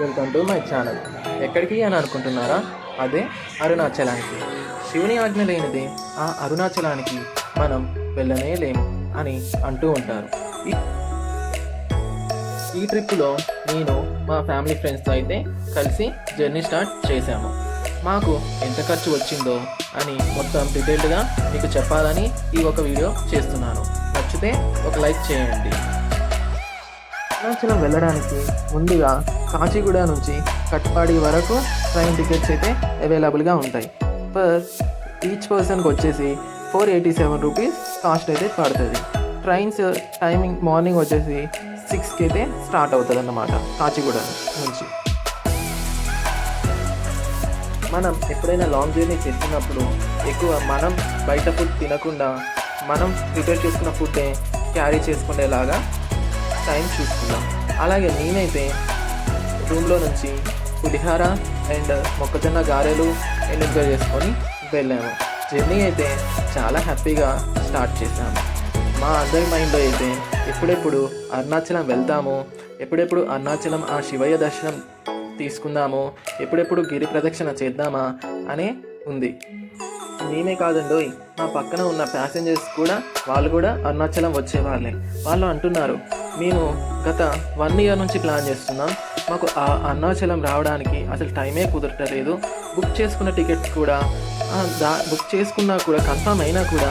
Welcome to my channel. ఎక్కడికి అని అనుకుంటున్నారా? అదే అరుణాచలానికి. శివుని ఆజ్ఞ లేనిది ఆ అరుణాచలానికి మనం వెళ్ళనే లేము అని అంటూ ఉంటారు. ఈ ట్రిప్పులో నేను మా ఫ్యామిలీ ఫ్రెండ్స్తో అయితే కలిసి జర్నీ స్టార్ట్ చేశాము. మాకు ఎంత ఖర్చు వచ్చిందో అని మొత్తం డీటెయిల్డ్గా మీకు చెప్పాలని ఈ ఒక వీడియో చేస్తున్నాను. నచ్చితే ఒక లైక్ చేయండి. అరుణాచలం వెళ్ళడానికి ముందుగా కాచిగూడ నుంచి కట్పాడి వరకు ట్రైన్ టికెట్స్ అయితే అవైలబుల్గా ఉంటాయి. పర్ ఈచ్ పర్సన్కి వచ్చేసి 487 రూపీస్ కాస్ట్ అయితే పడుతుంది. ట్రైన్స్ టైమింగ్ మార్నింగ్ వచ్చేసి 6కి అయితే స్టార్ట్ అవుతుంది అన్నమాట కాచిగూడ నుంచి. మనం ఎప్పుడైనా లాంగ్ జర్నీ చేస్తున్నప్పుడు ఎక్కువ మనం బయట ఫుడ్ తినకుండా మనం ప్రిపేర్ చేసుకున్న ఫుడ్డే క్యారీ చేసుకునేలాగా టైం చూసుకుందాం. అలాగే నేనైతే రూమ్లో నుంచి పులిహార అండ్ మొక్కజొన్న గారెలు ఎంజాయ్ చేసుకొని వెళ్ళాము. జర్నీ అయితే చాలా హ్యాపీగా స్టార్ట్ చేశాము. మా అందరి మైండ్లో అయితే ఎప్పుడెప్పుడు అరుణాచలం వెళ్తాము, ఎప్పుడెప్పుడు అరుణాచలం ఆ శివయ్య దర్శనం తీసుకుందాము, ఎప్పుడెప్పుడు గిరి ప్రదక్షిణ చేద్దామా అనే ఉంది. మేమే కాదండోయ్, మా పక్కన ఉన్న ప్యాసింజర్స్ కూడా వాళ్ళు కూడా అరుణాచలం వచ్చేవాళ్ళే. వాళ్ళు అంటున్నారు, మేము గత 1 ఇయర్ నుంచి ప్లాన్ చేస్తున్నాం, మాకు ఆ అరుణాచలం రావడానికి అసలు టైమే కుదరట్లేదు. బుక్ చేసుకున్న టికెట్స్ కూడా బుక్ చేసుకున్నా కూడా కన్ఫర్మ్ అయినా కూడా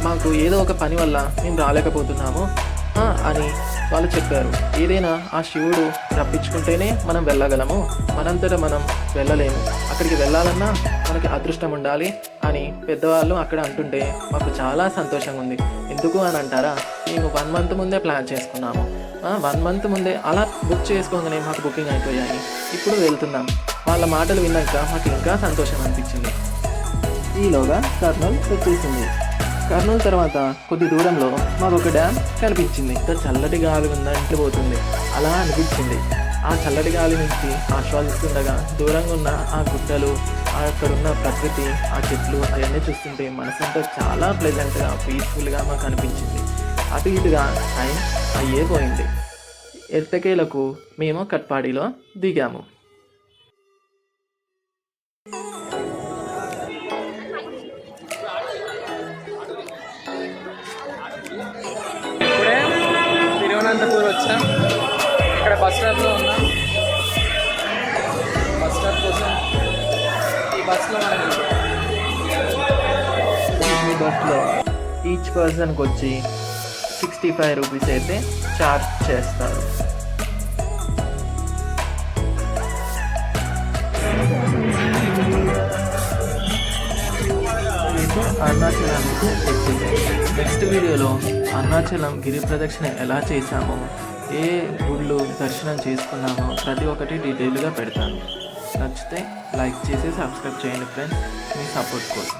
మాకు ఏదో ఒక పని వల్ల మేము రాలేకపోతున్నాము అని వాళ్ళు చెప్పారు. ఏదైనా ఆ శివుడు రప్పించుకుంటేనే మనం వెళ్ళగలము, మనంతటా మనం వెళ్ళలేము. అక్కడికి వెళ్ళాలన్నా మనకి అదృష్టం ఉండాలి అని పెద్దవాళ్ళు అక్కడ అంటుంటే మాకు చాలా సంతోషంగా ఉంది. ఎందుకు అని అంటారా, మేము 1 మంత్ ముందే ప్లాన్ చేసుకున్నాము. 1 మంత్ ముందే అలా బుక్ చేసుకోగానే మాకు బుకింగ్ అయిపోయాయి. ఇప్పుడు వెళ్తున్నాం. వాళ్ళ మాటలు విన్నాక మాకు ఇంకా సంతోషం అనిపించింది. ఈలోగా కర్నూలు వచ్చేసింది. కర్నూలు తర్వాత కొద్ది దూరంలో మాకు ఒక డ్యామ్ కనిపించింది. చల్లటి గాలి ఉందంటే పోతుంది అలా అనిపించింది. ఆ చల్లటి గాలి నుంచి ఆస్వాదిస్తుండగా దూరంగా ఉన్న ఆ గుట్టలు, అక్కడున్న ప్రకృతి, ఆ చెట్లు అవన్నీ చూస్తుంటే మనసంతా చాలా ప్లెజెంట్గా పీస్ఫుల్గా మాకు అనిపించింది. అటు ఇటుగా టైం అయ్యే పోయింది. ఎట్టకేలకు మేము కట్పాడిలో దిగాము. ఇప్పుడే తిరువనంతపూర్ వచ్చాం. ఇక్కడ బస్ స్టాప్లో ఉన్నాం. బస్ స్టాప్ కోసం ఈ బస్లో ఈ బస్లో ఈచ్ పర్సన్కి వచ్చి 65 రూపీస్ అయితే ఛార్జ్ చేస్తారు. అరుణాచలానికి ఎక్కింది. నెక్స్ట్ వీడియోలో అరుణాచలం గిరి ప్రదక్షిణ ఎలా చేశామో, ఏ గుళ్ళు దర్శనం చేసుకున్నామో ప్రతి ఒక్కటి డీటెయిల్గా పెడతాను. నచ్చితే లైక్ చేసి సబ్స్క్రైబ్ చేయండి ఫ్రెండ్స్, మీ సపోర్ట్ కోసం.